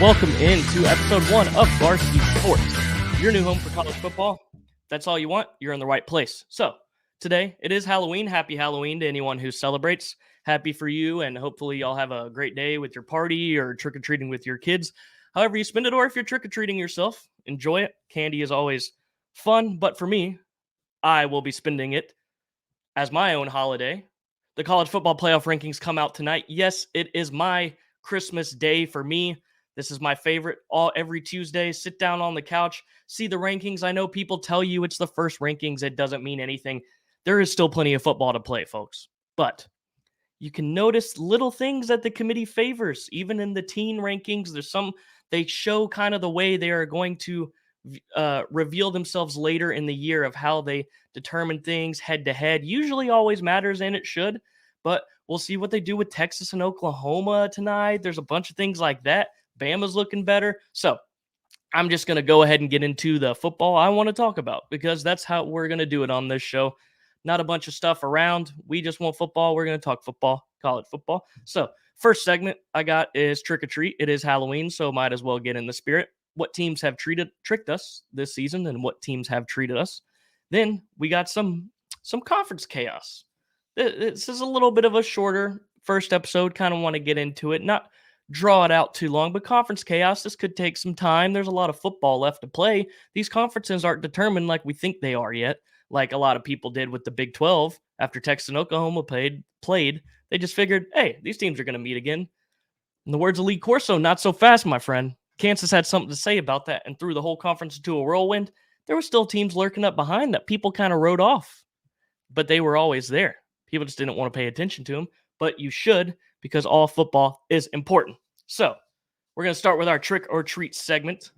Welcome into episode 1 of Varsity Sports, your new home for college football. If that's all you want, you're in the right place. So, today it is Halloween. Happy Halloween to anyone who celebrates. Happy for you, and hopefully y'all have a great day with your party or trick-or-treating with your kids. However you spend it, or if you're trick-or-treating yourself, enjoy it. Candy is always fun, but for me, I will be spending it as my own holiday. The college football playoff rankings come out tonight. Yes, it is my Christmas day for me. This is my favorite. Every Tuesday, sit down on the couch, see the rankings. I know people tell you it's the first rankings. It doesn't mean anything. There is still plenty of football to play, folks. But you can notice little things that the committee favors. Even in the teen rankings, they show kind of the way they are going to reveal themselves later in the year of how they determine things head to head. Usually always matters, and it should. But we'll see what they do with Texas and Oklahoma tonight. There's a bunch of things like that. Bama's looking better. So I'm just going to go ahead and get into the football I want to talk about, because that's how we're going to do it on this show. Not a bunch of stuff around. We just want football. We're going to talk football, college football. So first segment I got is Trick or Treat. It is Halloween, so might as well get in the spirit. What teams have tricked us this season and what teams have treated us. Then we got some conference chaos. This is a little bit of a shorter first episode. Kind of want to get into it. Not draw it out too long, but conference chaos, this could take some time. There's a lot of football left to play. These conferences aren't determined like we think they are yet, like a lot of people did with the Big 12 after Texas and Oklahoma played. They just figured, hey, these teams are going to meet again. In the words of Lee Corso, not so fast, my friend. Kansas had something to say about that and threw the whole conference into a whirlwind. There were still teams lurking up behind that people kind of wrote off, but they were always there. People just didn't want to pay attention to them, but you should, because all football is important. So we're going to start with our trick or treat segment.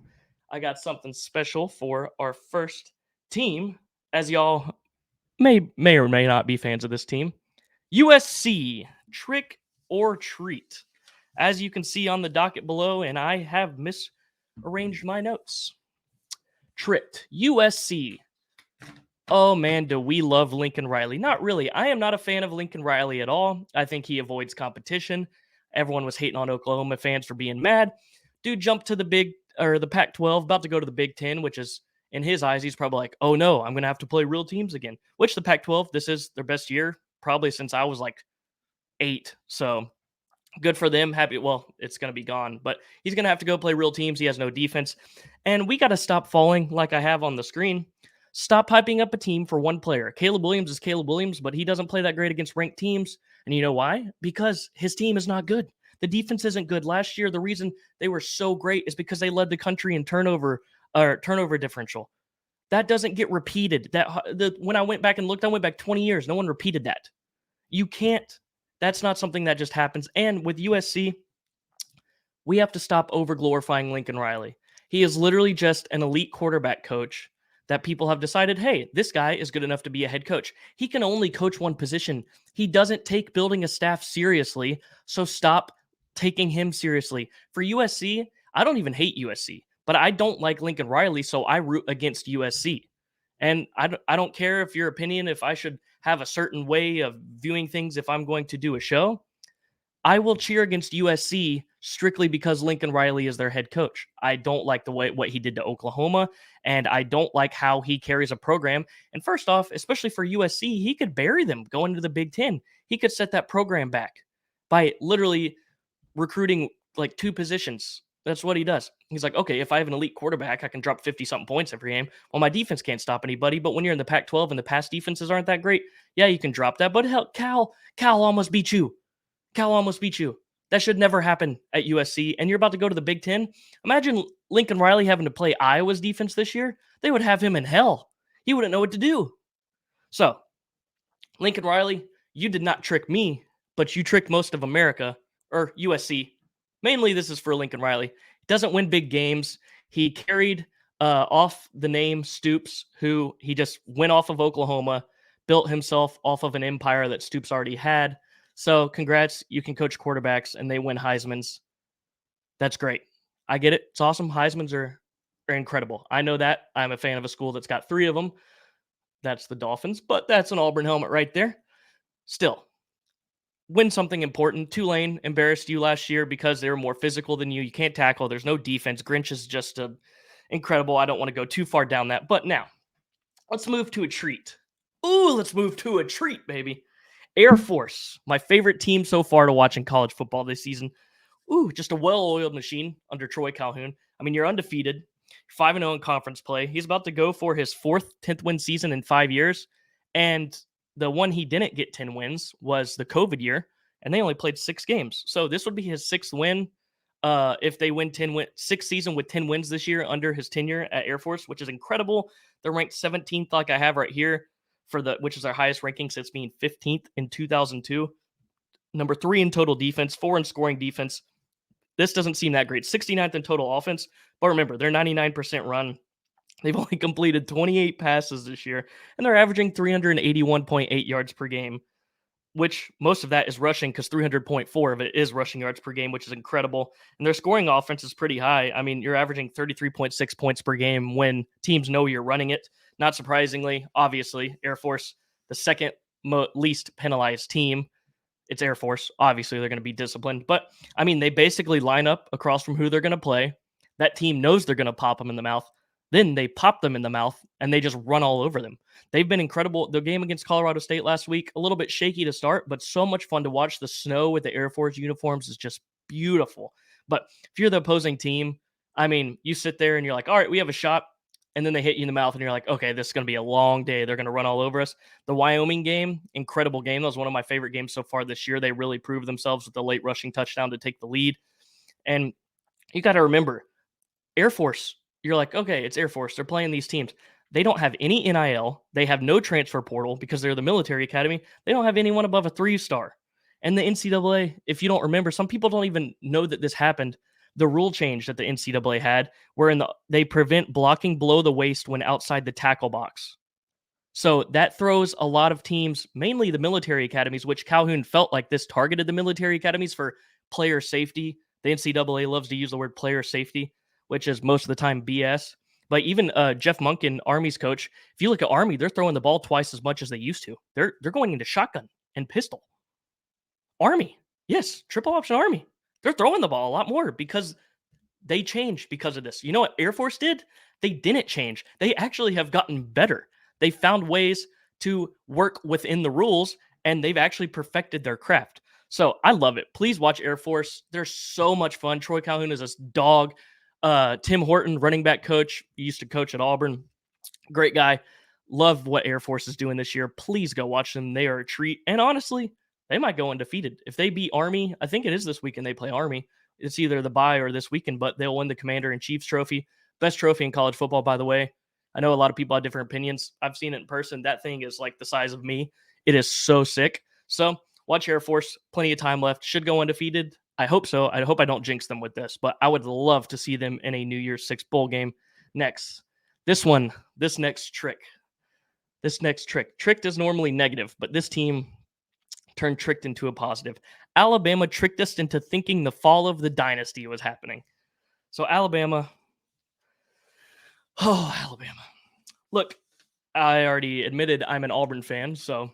I got something special for our first team, as y'all may or may not be fans of this team. USC, trick or treat. As you can see on the docket below, and I have misarranged my notes. Tricked. USC. Oh man, do we love Lincoln Riley? Not really. I am not a fan of Lincoln Riley at all. I think he avoids competition. Everyone was hating on Oklahoma fans for being mad. Dude jumped to the Pac-12, about to go to the Big 10, which is, in his eyes, he's probably like, oh no, I'm going to have to play real teams again. Which the Pac-12, this is their best year, probably since I was like 8. So good for them. Happy. Well, it's going to be gone, but he's going to have to go play real teams. He has no defense. And we got to stop falling, like I have on the screen. Stop hyping up a team for one player. Caleb Williams is Caleb Williams, but he doesn't play that great against ranked teams. And you know why? Because his team is not good. The defense isn't good. Last year, the reason they were so great is because they led the country in turnover differential. That doesn't get repeated. When I went back and looked, I went back 20 years. No one repeated that. You can't. That's not something that just happens. And with USC, we have to stop over-glorifying Lincoln Riley. He is literally just an elite quarterback coach that people have decided, hey, this guy is good enough to be a head coach. He can only coach one position. He doesn't take building a staff seriously, so stop taking him seriously. For USC, I don't even hate USC, but I don't like Lincoln Riley, so I root against USC. And I don't care if your opinion, if I should have a certain way of viewing things if I'm going to do a show. I will cheer against USC strictly because Lincoln Riley is their head coach. I don't like what he did to Oklahoma, and I don't like how he carries a program. And first off, especially for USC, he could bury them going to the Big 10. He could set that program back by literally recruiting like 2 positions. That's what he does. He's like, okay, if I have an elite quarterback, I can drop 50-something points every game. Well, my defense can't stop anybody, but when you're in the Pac-12 and the pass defenses aren't that great, yeah, you can drop that. But hell, Cal almost beat you. Cal almost beat you. That should never happen at USC. And you're about to go to the Big 10. Imagine Lincoln Riley having to play Iowa's defense this year. They would have him in hell. He wouldn't know what to do. So, Lincoln Riley, you did not trick me, but you tricked most of America, or USC. Mainly, this is for Lincoln Riley. He doesn't win big games. He carried off the name Stoops, who he just went off of Oklahoma, built himself off of an empire that Stoops already had. So congrats, you can coach quarterbacks and they win Heismans. That's great. I get it. It's awesome. Heismans are incredible. I know that. I'm a fan of a school that's got 3 of them. That's the Dolphins, but that's an Auburn helmet right there. Still, win something important. Tulane embarrassed you last year because they were more physical than you. You can't tackle. There's no defense. Grinch is just incredible. I don't want to go too far down that. But now, let's move to a treat. Ooh, let's move to a treat, baby. Air Force, my favorite team so far to watch in college football this season. Ooh, just a well-oiled machine under Troy Calhoun. I mean, you're undefeated. 5-0 in conference play. He's about to go for his fourth 10th win season in 5 years. And the one he didn't get 10 wins was the COVID year, and they only played 6 games. So this would be his 6th win if they win 6th season with 10 wins this year under his tenure at Air Force, which is incredible. They're ranked 17th, like I have right here, which is our highest ranking since being 15th in 2002. Number 3 in total defense, 4 in scoring defense. This doesn't seem that great. 69th in total offense, but remember, they're 99% run. They've only completed 28 passes this year, and they're averaging 381.8 yards per game, which most of that is rushing because 300.4 of it is rushing yards per game, which is incredible. And their scoring offense is pretty high. I mean, you're averaging 33.6 points per game when teams know you're running it. Not surprisingly, obviously, Air Force, the second least penalized team. It's Air Force. Obviously, they're going to be disciplined. But, I mean, they basically line up across from who they're going to play. That team knows they're going to pop them in the mouth. Then they pop them in the mouth, and they just run all over them. They've been incredible. The game against Colorado State last week, a little bit shaky to start, but so much fun to watch. The snow with the Air Force uniforms is just beautiful. But if you're the opposing team, I mean, you sit there and you're like, all right, we have a shot. And then they hit you in the mouth, and you're like, okay, this is going to be a long day. They're going to run all over us. The Wyoming game, incredible game. That was one of my favorite games so far this year. They really proved themselves with the late rushing touchdown to take the lead. And you got to remember, Air Force, you're like, okay, it's Air Force. They're playing these teams. They don't have any NIL. They have no transfer portal because they're the military academy. They don't have anyone above a 3-star. And the NCAA, if you don't remember, some people don't even know that this happened. The rule change that the NCAA had, wherein they prevent blocking below the waist when outside the tackle box. So that throws a lot of teams, mainly the military academies, which Calhoun felt like this targeted the military academies for player safety. The NCAA loves to use the word player safety, which is most of the time BS. But even Jeff Monken, Army's coach, if you look at Army, they're throwing the ball twice as much as they used to. They're going into shotgun and pistol. Army, yes, triple option Army. They're throwing the ball a lot more because they changed because of this. You know what Air Force did? They didn't change. They actually have gotten better. They found ways to work within the rules, and they've actually perfected their craft. So I love it. Please watch Air Force. They're so much fun. Troy Calhoun is a dog. Tim Horton, running back coach, used to coach at Auburn. Great guy. Love what Air Force is doing this year. Please go watch them. They are a treat. And honestly, they might go undefeated. If they beat Army, I think it is this weekend they play Army. It's either the bye or this weekend, but they'll win the Commander-in-Chief's trophy. Best trophy in college football, by the way. I know a lot of people have different opinions. I've seen it in person. That thing is like the size of me. It is so sick. So watch Air Force. Plenty of time left. Should go undefeated. I hope so. I hope I don't jinx them with this, but I would love to see them in a New Year's Six bowl game next. This next trick. Tricked is normally negative, but this team turned tricked into a positive. Alabama tricked us into thinking the fall of the dynasty was happening. So Alabama. Look, I already admitted I'm an Auburn fan, so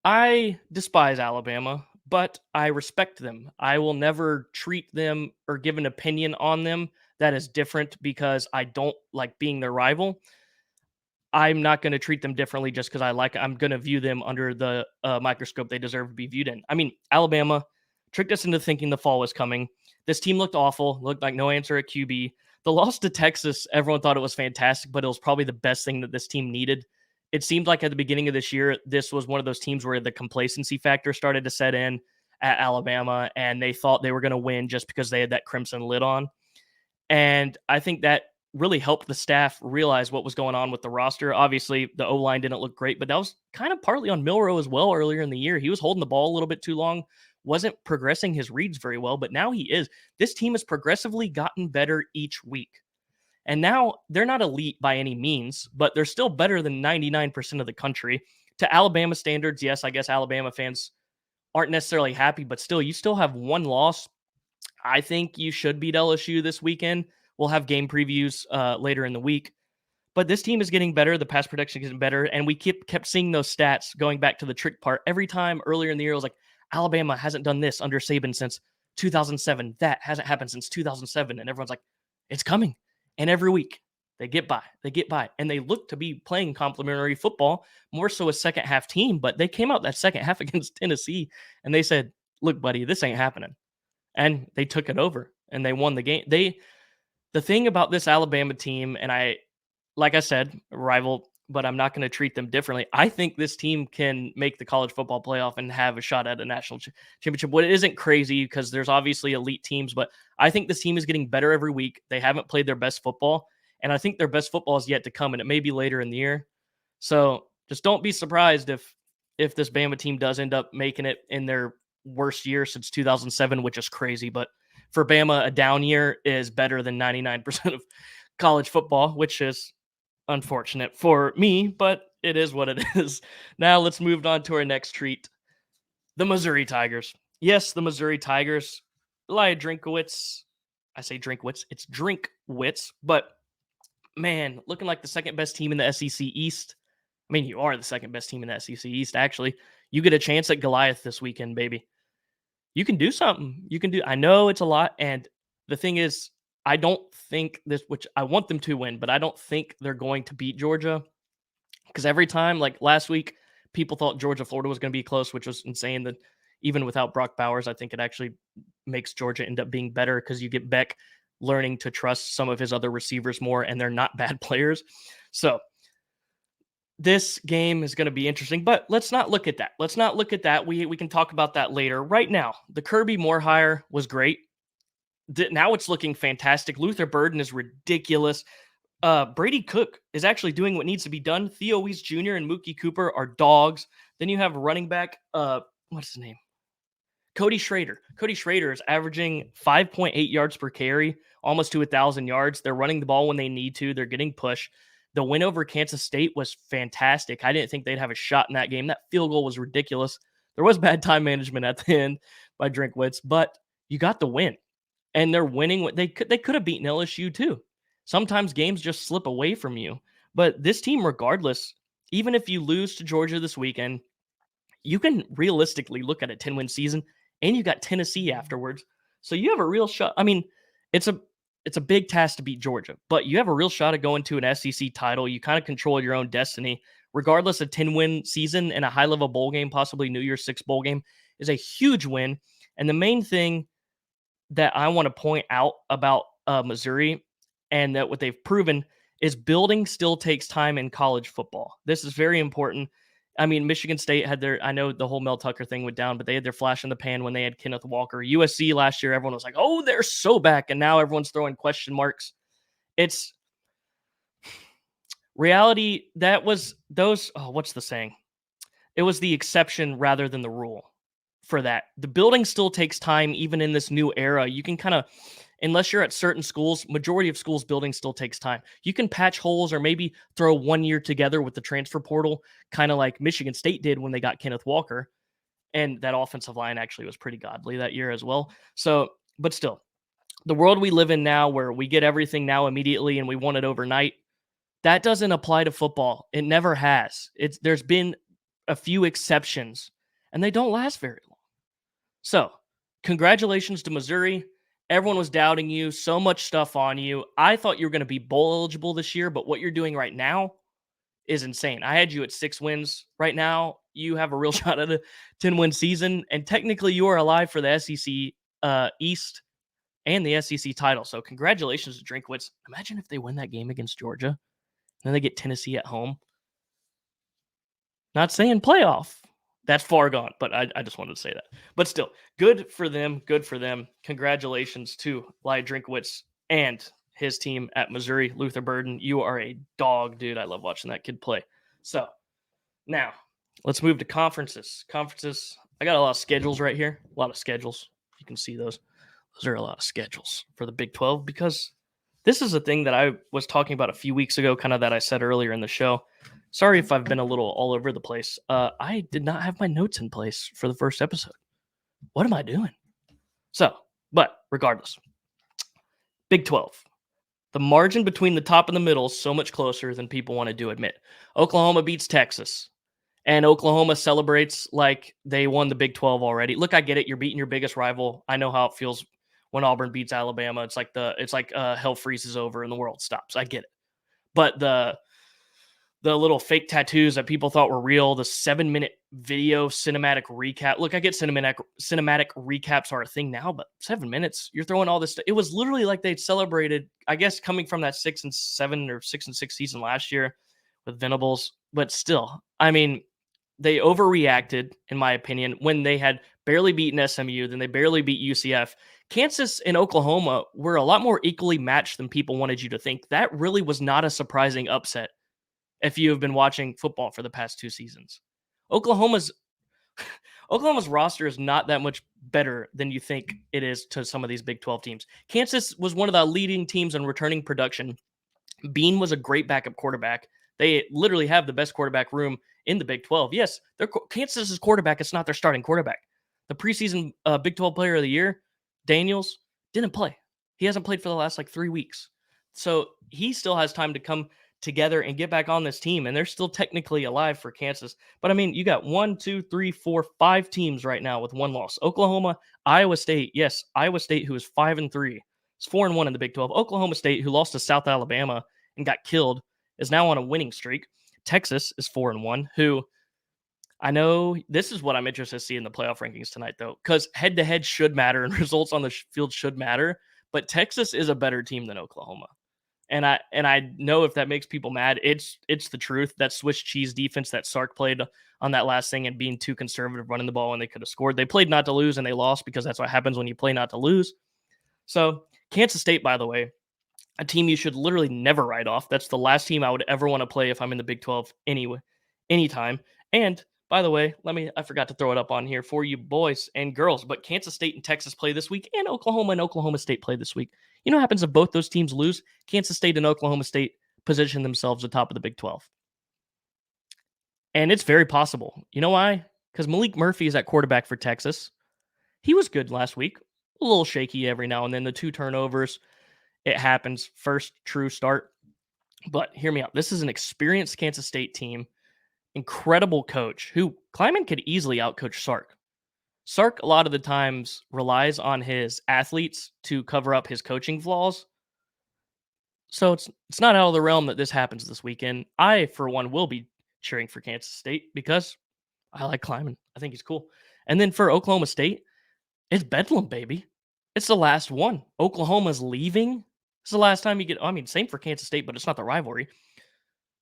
I despise Alabama, but I respect them. I will never treat them or give an opinion on them that is different because I don't like being their rival. I'm not going to treat them differently just because I'm going to view them under the microscope they deserve to be viewed in. I mean, Alabama tricked us into thinking the fall was coming. This team looked awful, looked like no answer at QB. The loss to Texas, everyone thought it was fantastic, but it was probably the best thing that this team needed. It seemed like at the beginning of this year, this was one of those teams where the complacency factor started to set in at Alabama, and they thought they were going to win just because they had that crimson lid on. And I think that really helped the staff realize what was going on with the roster. Obviously, the O-line didn't look great, but that was kind of partly on Milroe as well earlier in the year. He was holding the ball a little bit too long, wasn't progressing his reads very well, but now he is. This team has progressively gotten better each week. And now they're not elite by any means, but they're still better than 99% of the country. To Alabama standards, yes, I guess Alabama fans aren't necessarily happy, but still, you still have one loss. I think you should beat LSU this weekend. We'll have game previews later in the week. But this team is getting better. The pass protection is getting better. And we kept seeing those stats going back to the trick part. Every time earlier in the year, it was like, Alabama hasn't done this under Saban since 2007. That hasn't happened since 2007. And everyone's like, it's coming. And every week they get by. They get by. And they look to be playing complementary football, more so a second half team. But they came out that second half against Tennessee and they said, look, buddy, this ain't happening. And they took it over and they won the game. The thing about this Alabama team, and like I said, rival, but I'm not going to treat them differently. I think this team can make the college football playoff and have a shot at a national championship. What isn't crazy because there's obviously elite teams, but I think this team is getting better every week. They haven't played their best football, and I think their best football is yet to come, and it may be later in the year. So just don't be surprised if this Bama team does end up making it in their worst year since 2007, which is crazy. But for Bama, a down year is better than 99% of college football, which is unfortunate for me, but it is what it is. Now let's move on to our next treat, the Missouri Tigers. Yes, the Missouri Tigers. Eli Drinkwitz. I say Drinkwitz. It's Drinkwitz, but man, looking like the second best team in the SEC East. I mean, you are the second best team in the SEC East, actually. You get a chance at Goliath this weekend, baby. You can do something. I know it's a lot, and the thing is, I don't think this, which I want them to win, but I don't think they're going to beat Georgia because every time, like last week, people thought Georgia-Florida was going to be close, which was insane. That even without Brock Bowers, I think it actually makes Georgia end up being better because you get Beck learning to trust some of his other receivers more, and they're not bad players. So this game is going to be interesting, but let's not look at that. We can talk about that later. Right now, the Kirby Moore hire was great. Now it's looking fantastic. Luther Burden is ridiculous. Brady Cook is actually doing what needs to be done. Theo Weiss Jr. and Mookie Cooper are dogs. Then you have running back, what's his name? Cody Schrader. Cody Schrader is averaging 5.8 yards per carry, almost to 1,000 yards. They're running the ball when they need to. They're getting push. The win over Kansas State was fantastic. I didn't think they'd have a shot in that game. That field goal was ridiculous. There was bad time management at the end by Drinkwitz, but you got the win. And they're winning. They could have beaten LSU too. Sometimes games just slip away from you. But this team, regardless, even if you lose to Georgia this weekend, you can realistically look at a 10-win season, and you got Tennessee afterwards. So you have a real shot. I mean, it's a big task to beat Georgia, but you have a real shot at going to an SEC title. You kind of control your own destiny. Regardless, a 10-win season and a high-level bowl game, possibly New Year's Six bowl game, is a huge win. And the main thing that I want to point out about Missouri and that what they've proven is building still takes time in college football. This is very important. I mean, Michigan State had I know the whole Mel Tucker thing went down, but they had their flash in the pan when they had Kenneth Walker. USC last year, everyone was like, oh, they're so back. And now everyone's throwing question marks. It's reality. That was what's the saying? It was the exception rather than the rule for that. The building still takes time, even in this new era. You can kind of, unless you're at certain schools, majority of schools building still takes time. You can patch holes or maybe throw 1 year together with the transfer portal, kind of like Michigan State did when they got Kenneth Walker. And that offensive line actually was pretty godly that year as well. So, but still, the world we live in now where we get everything now immediately and we want it overnight, that doesn't apply to football. It never has. There's been a few exceptions, and they don't last very long. So, congratulations to Missouri. Everyone was doubting you, so much stuff on you. I thought you were going to be bowl eligible this year, but what you're doing right now is insane. I had you at 6 wins. Right now, you have a real shot at a 10-win season, and technically you are alive for the SEC East and the SEC title. So congratulations to Drinkwitz. Imagine if they win that game against Georgia, and then they get Tennessee at home. Not saying playoff. That's far gone, but I just wanted to say that. But still, good for them. Good for them. Congratulations to Eli Drinkwitz and his team at Missouri. Luther Burden, you are a dog, dude. I love watching that kid play. So now let's move to conferences. I got a lot of schedules right here. A lot of schedules. You can see those. Those are a lot of schedules for the Big 12 because this is a thing that I was talking about a few weeks ago, kind of that I said earlier in the show. Sorry if I've been a little all over the place. I did not have my notes in place for the first episode. What am I doing? So, but regardless, Big 12. The margin between the top and the middle is so much closer than people wanted to admit. Oklahoma beats Texas, and Oklahoma celebrates like they won the Big 12 already. Look, I get it. You're beating your biggest rival. I know how it feels when Auburn beats Alabama. It's like hell freezes over and the world stops. I get it. But the little fake tattoos that people thought were real, the 7-minute video cinematic recap. Look, I get cinematic recaps are a thing now, but 7 minutes, you're throwing all this. It was literally like they'd celebrated, I guess, coming from that 6-7 or 6-6 season last year with Venables. But still, I mean, they overreacted, in my opinion, when they had barely beaten SMU, then they barely beat UCF. Kansas and Oklahoma were a lot more equally matched than people wanted you to think. That really was not a surprising upset if you have been watching football for the past 2 seasons. Oklahoma's Oklahoma's roster is not that much better than you think it is to some of these Big 12 teams. Kansas was one of the leading teams in returning production. Bean was a great backup quarterback. They literally have the best quarterback room in the Big 12. Yes, Kansas's quarterback is not their starting quarterback. The preseason Big 12 Player of the Year, Daniels, didn't play. He hasn't played for the last 3 weeks. So he still has time to come together and get back on this team, and they're still technically alive for Kansas. But I mean, you got 1, 2, 3, 4, 5 teams right now with one loss. Oklahoma, Iowa State. Yes, Iowa State, who is 5-3. It's 4-1 in the Big 12. Oklahoma State, who lost to South Alabama and got killed, is now on a winning streak. Texas is 4-1, who I know this is what I'm interested to see in the playoff rankings tonight, though, because head-to-head should matter and results on the field should matter. But Texas is a better team than Oklahoma. And I know if that makes people mad, it's the truth. That Swiss cheese defense that Sark played on that last thing and being too conservative running the ball when they could have scored. They played not to lose and they lost because that's what happens when you play not to lose. So Kansas State, by the way, a team you should literally never write off. That's the last team I would ever want to play if I'm in the Big 12 anyway, anytime. And by the way, I forgot to throw it up on here for you boys and girls, but Kansas State and Texas play this week, and Oklahoma State play this week. You know what happens if both those teams lose? Kansas State and Oklahoma State position themselves atop of the Big 12. And it's very possible. You know why? Because Malik Murphy is at quarterback for Texas. He was good last week. A little shaky every now and then. The 2 turnovers, it happens. First true start. But hear me out. This is an experienced Kansas State team. Incredible coach who Kleiman could easily outcoach Sark. Sark, a lot of the times, relies on his athletes to cover up his coaching flaws. So it's not out of the realm that this happens this weekend. I, for one, will be cheering for Kansas State because I like Kleiman. I think he's cool. And then for Oklahoma State, it's Bedlam, baby. It's the last one. Oklahoma's leaving. It's the last time you get. I mean, same for Kansas State, but it's not the rivalry.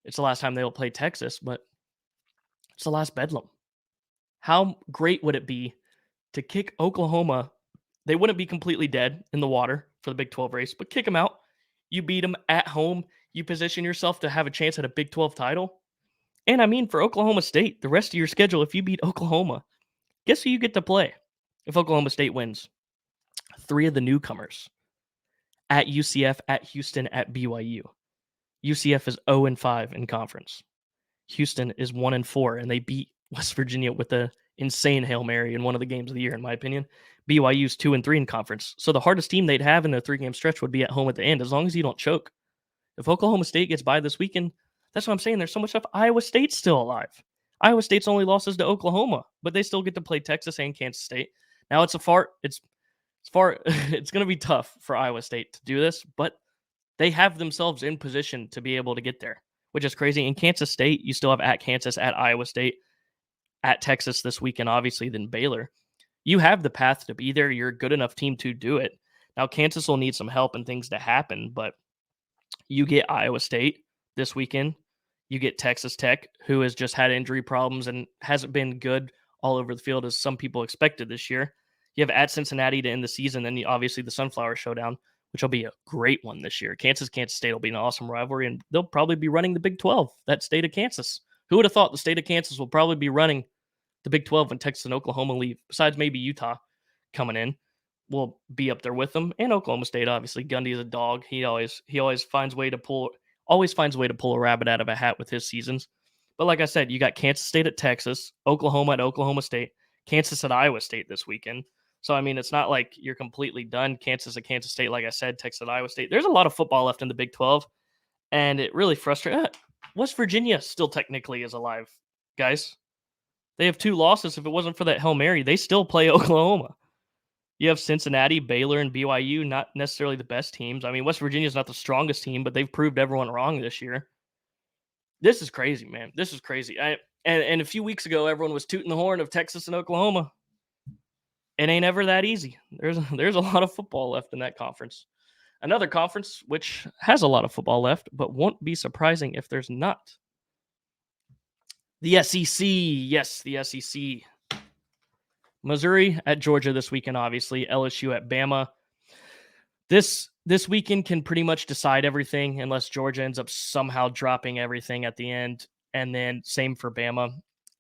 It's the last time they will play Texas, but it's the last Bedlam. How great would it be to kick Oklahoma? They wouldn't be completely dead in the water for the Big 12 race, but kick them out. You beat them at home. You position yourself to have a chance at a Big 12 title. And I mean, for Oklahoma State, the rest of your schedule, if you beat Oklahoma, guess who you get to play if Oklahoma State wins? 3 of the newcomers at UCF, at Houston, at BYU. UCF is 0-5 in conference. Houston is 1-4, and they beat West Virginia with an insane Hail Mary in one of the games of the year, in my opinion. BYU's 2-3 in conference. So the hardest team they'd have in a 3-game stretch would be at home at the end, as long as you don't choke. If Oklahoma State gets by this weekend, that's what I'm saying. There's so much stuff. Iowa State's still alive. Iowa State's only losses to Oklahoma, but they still get to play Texas and Kansas State. Now it's going to be tough for Iowa State to do this, but they have themselves in position to be able to get there, which is crazy. In Kansas State, you still have at Kansas, at Iowa State, at Texas this weekend, obviously, then Baylor. You have the path to be there. You're a good enough team to do it. Now, Kansas will need some help and things to happen, but you get Iowa State this weekend. You get Texas Tech, who has just had injury problems and hasn't been good all over the field as some people expected this year. You have at Cincinnati to end the season, then obviously the Sunflower Showdown, which will be a great one this year. Kansas State will be an awesome rivalry, and they'll probably be running the Big 12, that state of Kansas. Who would have thought the state of Kansas will probably be running the Big 12 when Texas and Oklahoma leave, besides maybe Utah coming in? Will be up there with them, and Oklahoma State, obviously. Gundy is a dog. He always finds a way to pull a rabbit out of a hat with his seasons. But like I said, you got Kansas State at Texas, Oklahoma at Oklahoma State, Kansas at Iowa State this weekend. So, I mean, it's not like you're completely done. Kansas at Kansas State, like I said, Texas at Iowa State. There's a lot of football left in the Big 12, and it really frustrates. West Virginia still technically is alive, guys. They have 2 losses. If it wasn't for that Hail Mary, they still play Oklahoma. You have Cincinnati, Baylor, and BYU, not necessarily the best teams. I mean, West Virginia's not the strongest team, but they've proved everyone wrong this year. This is crazy, man. This is crazy. And a few weeks ago, everyone was tooting the horn of Texas and Oklahoma. It ain't ever that easy. There's a lot of football left in that conference. Another conference which has a lot of football left, but won't be surprising if there's not. The SEC. Yes, the SEC. Missouri at Georgia this weekend, obviously. LSU at Bama. This weekend can pretty much decide everything unless Georgia ends up somehow dropping everything at the end. And then same for Bama.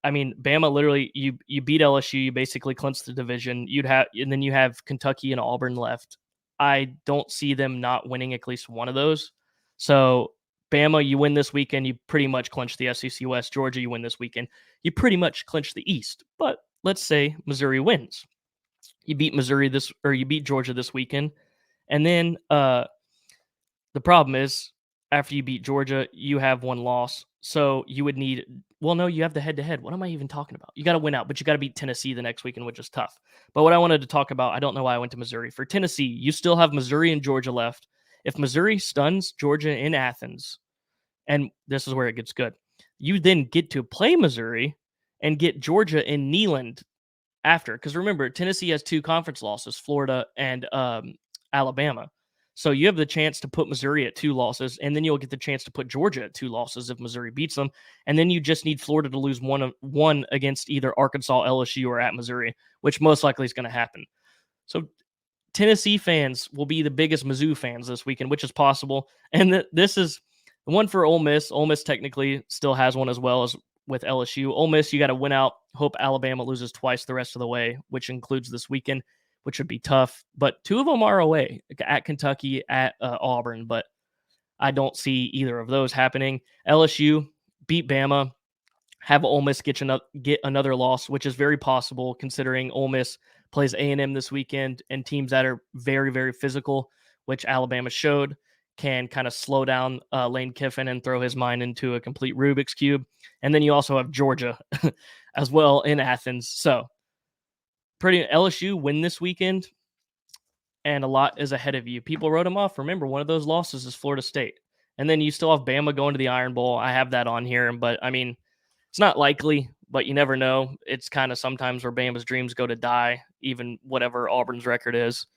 I mean, Bama literally you beat LSU, you basically clinch the division. And then you have Kentucky and Auburn left. I don't see them not winning at least one of those. So Bama, you win this weekend, you pretty much clinch the SEC West. Georgia, you win this weekend, you pretty much clinch the East. But let's say Missouri wins. You beat you beat Georgia this weekend. And then the problem is after you beat Georgia, you have one loss. So you would need, well, no, you have the head-to-head. What am I even talking about? You got to win out, but you got to beat Tennessee the next weekend, which is tough. But what I wanted to talk about, I don't know why I went to Missouri. For Tennessee, you still have Missouri and Georgia left. If Missouri stuns Georgia in Athens, and this is where it gets good, you then get to play Missouri and get Georgia in Neyland after. Because remember, Tennessee has 2 conference losses, Florida and Alabama. So you have the chance to put Missouri at 2 losses, and then you'll get the chance to put Georgia at 2 losses if Missouri beats them. And then you just need Florida to lose one against either Arkansas, LSU, or at Missouri, which most likely is going to happen. So Tennessee fans will be the biggest Mizzou fans this weekend, which is possible. And this is the one for Ole Miss. Ole Miss technically still has one as well as with LSU. Ole Miss, you got to win out. Hope Alabama loses twice the rest of the way, which includes this weekend, which would be tough. But 2 of them are away, at Kentucky, at Auburn. But I don't see either of those happening. LSU beat Bama, have Ole Miss get another loss, which is very possible considering Ole Miss plays A&M this weekend, and teams that are very, very physical, which Alabama showed, can kind of slow down Lane Kiffin and throw his mind into a complete Rubik's Cube. And then you also have Georgia as well in Athens. So pretty LSU win this weekend, and a lot is ahead of you. People wrote them off. Remember, one of those losses is Florida State. And then you still have Bama going to the Iron Bowl. I have that on here, but I mean, it's not likely, but you never know. It's kind of sometimes where Bama's dreams go to die, even whatever Auburn's record is.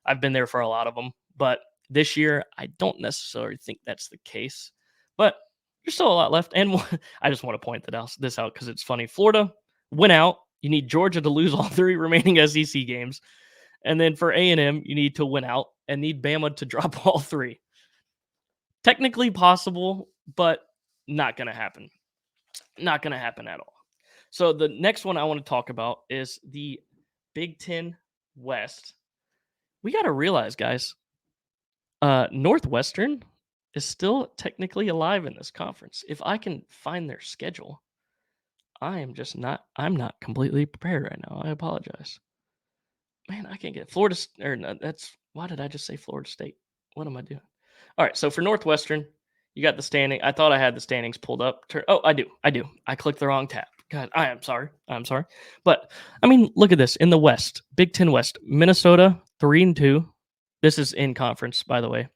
I've been there for a lot of them, but this year, I don't necessarily think that's the case. But there's still a lot left. And I just want to point this out because it's funny. Florida win out. You need Georgia to lose all 3 remaining SEC games. And then for A&M, you need to win out and need Bama to drop all 3. Technically possible, but not going to happen. Not going to happen at all. So the next one I want to talk about is the Big Ten West. We got to realize, guys, Northwestern is still technically alive in this conference. If I can find their schedule, I'm not completely prepared right now. I apologize. Man, I can't get Florida, or no, why did I just say Florida State? What am I doing? All right, so for Northwestern, you got the standing. I thought I had the standings pulled up. Oh, I do. I clicked the wrong tab. God, I am sorry. But I mean, look at this in the West, Big Ten West, Minnesota 3-2. This is in conference, by the way.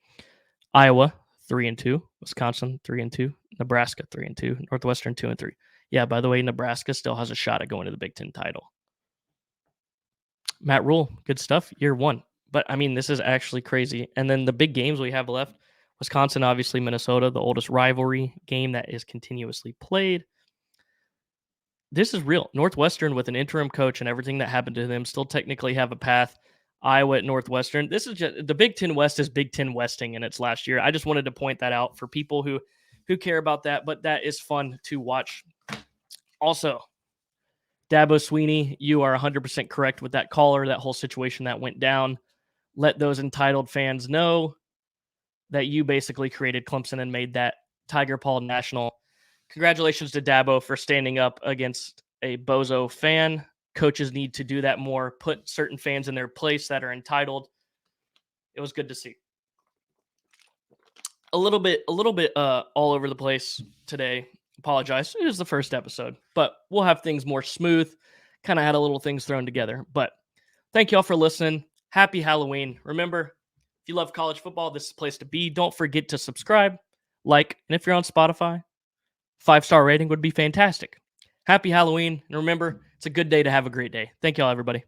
Iowa 3-2, Wisconsin 3-2, Nebraska 3-2, Northwestern 2-3. Yeah, by the way, Nebraska still has a shot at going to the Big Ten title. Matt Rule, good stuff, year 1. But I mean, this is actually crazy. And then the big games we have left: Wisconsin, obviously, Minnesota, the oldest rivalry game that is continuously played. This is real. Northwestern, with an interim coach and everything that happened to them, still technically have a path. Iowa at Northwestern. This is just the Big Ten West is Big Ten Westing in its last year. I just wanted to point that out for people who care about that, but that is fun to watch. Also, Dabo Sweeney, you are 100% correct with that caller, that whole situation that went down. Let those entitled fans know that you basically created Clemson and made that Tiger Paw national. Congratulations to Dabo for standing up against a bozo fan. coaches need to do that more, put certain fans in their place that are entitled. It was good to see. A little bit all over the place today. Apologize. It was the first episode, but we'll have things more smooth. Kind of had a little things thrown together. But thank you all for listening. Happy Halloween. Remember, if you love college football, this is the place to be. Don't forget to subscribe, like, and if you're on Spotify, 5-star rating would be fantastic. Happy Halloween. And remember, it's a good day to have a great day. Thank you all, everybody.